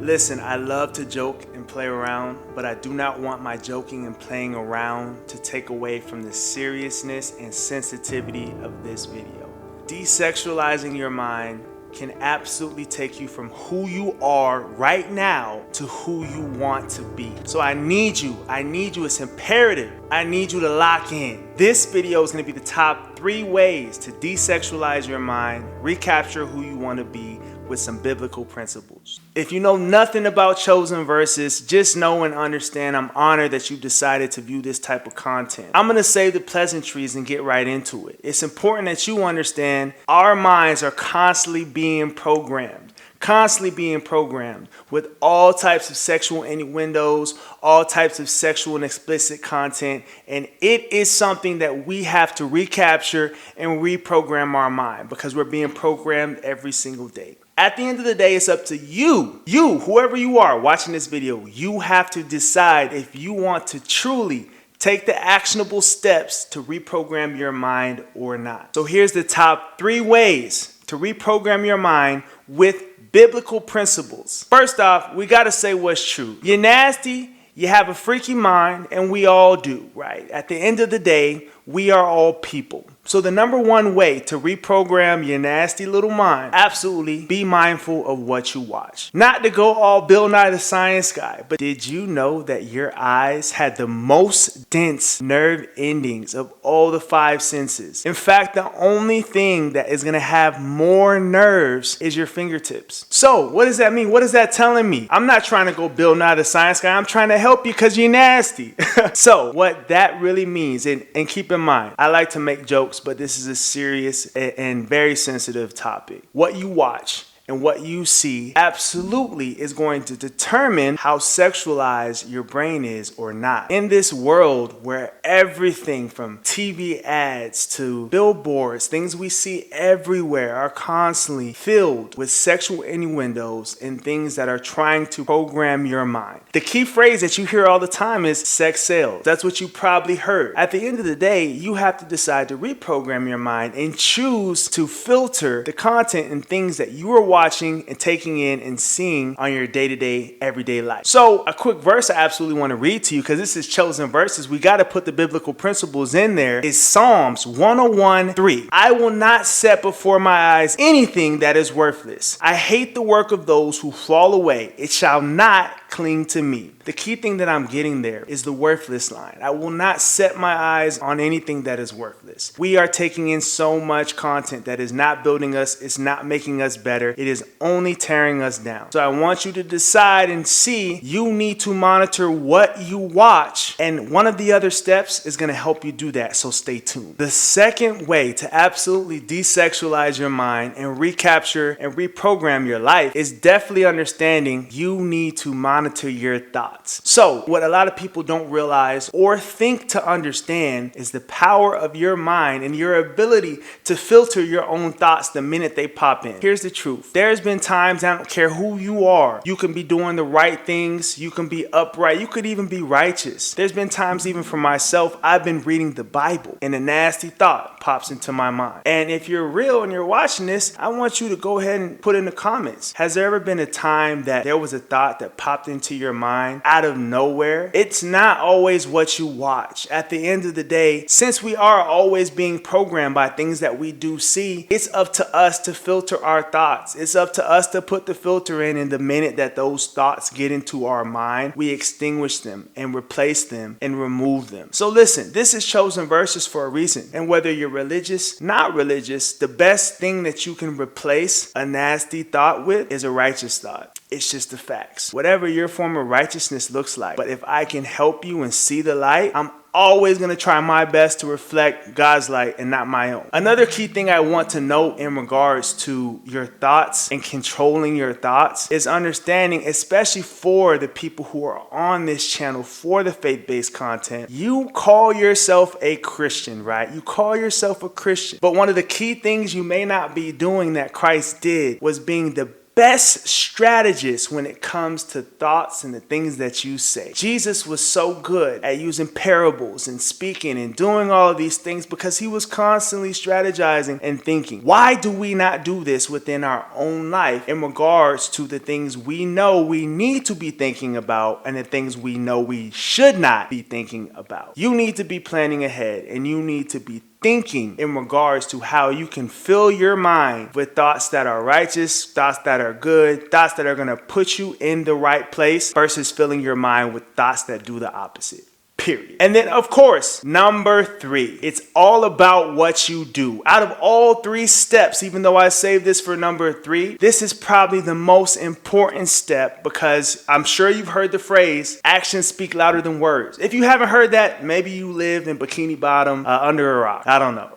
Listen, I love to joke and play around, but I do not want my joking and playing around to take away from the seriousness and sensitivity of this video. Desexualizing your mind can absolutely take you from who you are right now to who you want to be. So I need you, it's imperative. I need you to lock in. This video is gonna be the top 3 ways to desexualize your mind, recapture who you wanna be with some biblical principles. If you know nothing about chosen verses, just know and understand I'm honored that you decided to view this type of content. I'm gonna save the pleasantries and get right into it. It's important that you understand our minds are constantly being programmed with all types of sexual innuendos, all types of sexual and explicit content, and it is something that we have to recapture and reprogram our mind because we're being programmed every single day. At the end of the day, it's up to you, whoever you are watching this video. You have to decide if you want to truly take the actionable steps to reprogram your mind or not. So here's the top 3 ways to reprogram your mind with biblical principles. First off, we gotta say what's true. You're nasty, you have a freaky mind, and we all do, right? At the end of the day, we are all people. So the number 1 way to reprogram your nasty little mind, absolutely be mindful of what you watch. Not to go all Bill Nye the Science Guy, but did you know that your eyes had the most dense nerve endings of all the 5 senses? In fact, the only thing that is gonna have more nerves is your fingertips. So what does that mean? What is that telling me? I'm not trying to go Bill Nye the Science Guy. I'm trying to help you because you're nasty. So what that really means, and keep in mind, I like to make jokes, but this is a serious and very sensitive topic. What you watch and what you see absolutely is going to determine how sexualized your brain is or not. In this world where everything from TV ads to billboards, things we see everywhere are constantly filled with sexual innuendos and things that are trying to program your mind. The key phrase that you hear all the time is sex sells. That's what you probably heard. At the end of the day, you have to decide to reprogram your mind and choose to filter the content and things that you are watching and taking in and seeing on your day-to-day, everyday life. So a quick verse I absolutely want to read to you because this is chosen verses. We got to put the biblical principles in there. Is Psalms 101:3. I will not set before my eyes anything that is worthless. I hate the work of those who fall away. It shall not cling to me. The key thing that I'm getting there is the worthless line. I will not set my eyes on anything that is worthless. We are taking in so much content that is not building us. It's not making us better. It is only tearing us down. So I want you to decide and see you need to monitor what you watch. And one of the other steps is going to help you do that. So stay tuned. The second way to absolutely desexualize your mind and recapture and reprogram your life is definitely understanding you need to monitor your thoughts. So what a lot of people don't realize or think to understand is the power of your mind and your ability to filter your own thoughts the minute they pop in. Here's the truth. There's been times, I don't care who you are, you can be doing the right things, you can be upright, you could even be righteous. There's been times even for myself, I've been reading the Bible and a nasty thought pops into my mind. And if you're real and you're watching this, I want you to go ahead and put in the comments. Has there ever been a time that there was a thought that popped into your mind out of nowhere? It's not always what you watch. At the end of the day, since we are always being programmed by things that we do see, it's up to us to filter our thoughts. It's up to us to put the filter in, and the minute that those thoughts get into our mind, we extinguish them and replace them and remove them. So listen, this is chosen verses for a reason. And whether you're religious, not religious, the best thing that you can replace a nasty thought with is a righteous thought. It's just the facts. Whatever your form of righteousness looks like. But if I can help you and see the light, I'm always going to try my best to reflect God's light and not my own. Another key thing I want to note in regards to your thoughts and controlling your thoughts is understanding, especially for the people who are on this channel for the faith-based content, you call yourself a Christian, right? You call yourself a Christian. But one of the key things you may not be doing that Christ did was being the best strategist when it comes to thoughts and the things that you say. Jesus was so good at using parables and speaking and doing all of these things because he was constantly strategizing and thinking. Why do we not do this within our own life in regards to the things we know we need to be thinking about and the things we know we should not be thinking about? You need to be planning ahead, and you need to be thinking in regards to how you can fill your mind with thoughts that are righteous, thoughts that are good, thoughts that are going to put you in the right place versus filling your mind with thoughts that do the opposite. Period. And then, of course, number 3, it's all about what you do. Out of all 3 steps, even though I saved this for number 3, this is probably the most important step because I'm sure you've heard the phrase, actions speak louder than words. If you haven't heard that, maybe you lived in Bikini Bottom under a rock. I don't know.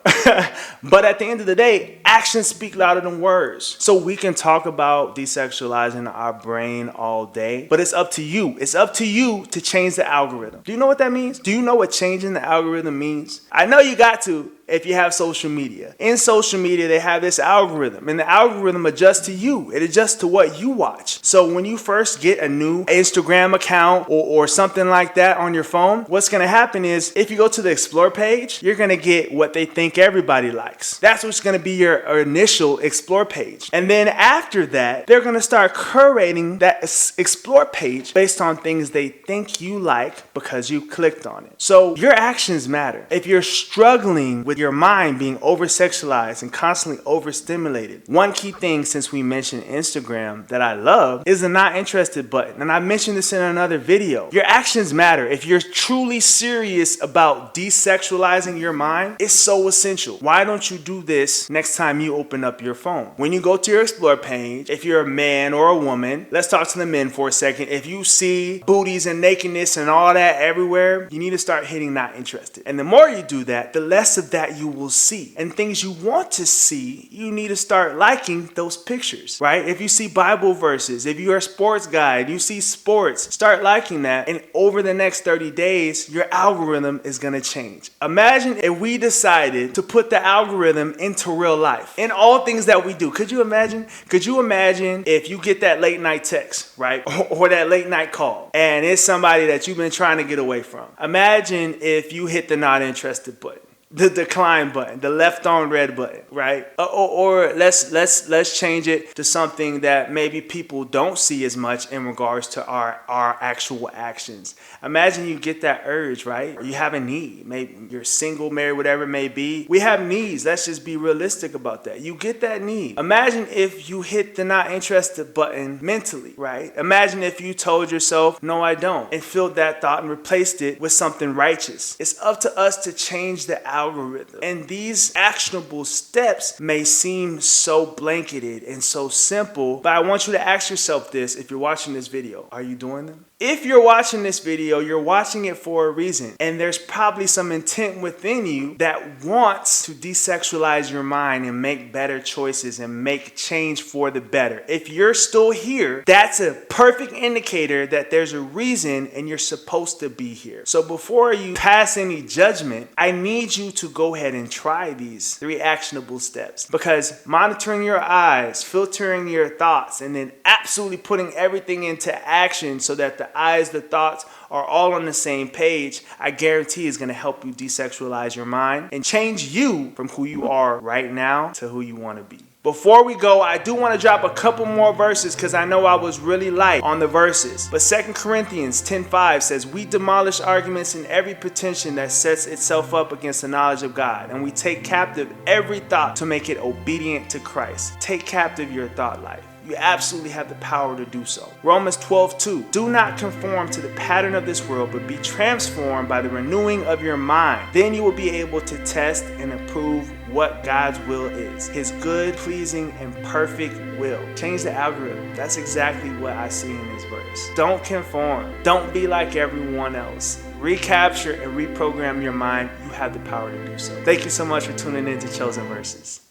But at the end of the day, actions speak louder than words. So we can talk about desexualizing our brain all day, but it's up to you. It's up to you to change the algorithm. Do you know what that means? Do you know what changing the algorithm means? I know you got to if you have social media. In social media, they have this algorithm, and the algorithm adjusts to you. It adjusts to what you watch. So when you first get a new Instagram account or something like that on your phone, what's going to happen is if you go to the Explore page, you're going to get what they think everybody likes. That's what's going to be your initial Explore page. And then after that, they're going to start curating that Explore page based on things they think you like because you clicked on it. So your actions matter. If you're struggling with your mind being over-sexualized and constantly overstimulated, one key thing, since we mentioned Instagram, that I love is the not interested button. And I mentioned this in another video. Your actions matter. If you're truly serious about desexualizing your mind, it's so essential. Why don't you do this next time you open up your phone? When you go to your Explore page, if you're a man or a woman, let's talk to the men for a second. If you see booties and nakedness and all that everywhere, you need to start hitting not interested. And the more you do that, the less of that you will see. And things you want to see, you need to start liking those pictures, right? If you see Bible verses, if you're a sports guy and you see sports, start liking that. And over the next 30 days, your algorithm is going to change. Imagine if we decided to put the algorithm into real life in all things that we do. Could you imagine? Could you imagine if you get that late night text, right? Or that late night call, and it's somebody that you've been trying to get away from. Imagine if you hit the not interested button, the decline button, the left on red button, right? Or let's change it to something that maybe people don't see as much in regards to our actual actions. Imagine you get that urge, right? Or you have a need. Maybe you're single, married, whatever it may be. We have needs. Let's just be realistic about that. You get that need. Imagine if you hit the not interested button mentally, right? Imagine if you told yourself, no, I don't, and filled that thought and replaced it with something righteous. It's up to us to change the algorithm. And these actionable steps may seem so blanketed and so simple, but I want you to ask yourself this if you're watching this video. Are you doing them? If you're watching this video, you're watching it for a reason. And there's probably some intent within you that wants to desexualize your mind and make better choices and make change for the better. If you're still here, that's a perfect indicator that there's a reason and you're supposed to be here. So before you pass any judgment, I need you to go ahead and try these 3 actionable steps, because monitoring your eyes, filtering your thoughts, and then absolutely putting everything into action so that the eyes, the thoughts are all on the same page, I guarantee is going to help you desexualize your mind and change you from who you are right now to who you want to be. Before we go, I do want to drop a couple more verses because I know I was really light on the verses. But 2 Corinthians 10:5 says, we demolish arguments and every pretension that sets itself up against the knowledge of God. And we take captive every thought to make it obedient to Christ. Take captive your thought life. You absolutely have the power to do so. Romans 12:2. Do not conform to the pattern of this world, but be transformed by the renewing of your mind. Then you will be able to test and approve what God's will is. His good, pleasing, and perfect will. Change the algorithm. That's exactly what I see in this verse. Don't conform. Don't be like everyone else. Recapture and reprogram your mind. You have the power to do so. Thank you so much for tuning in to Chosen Verses.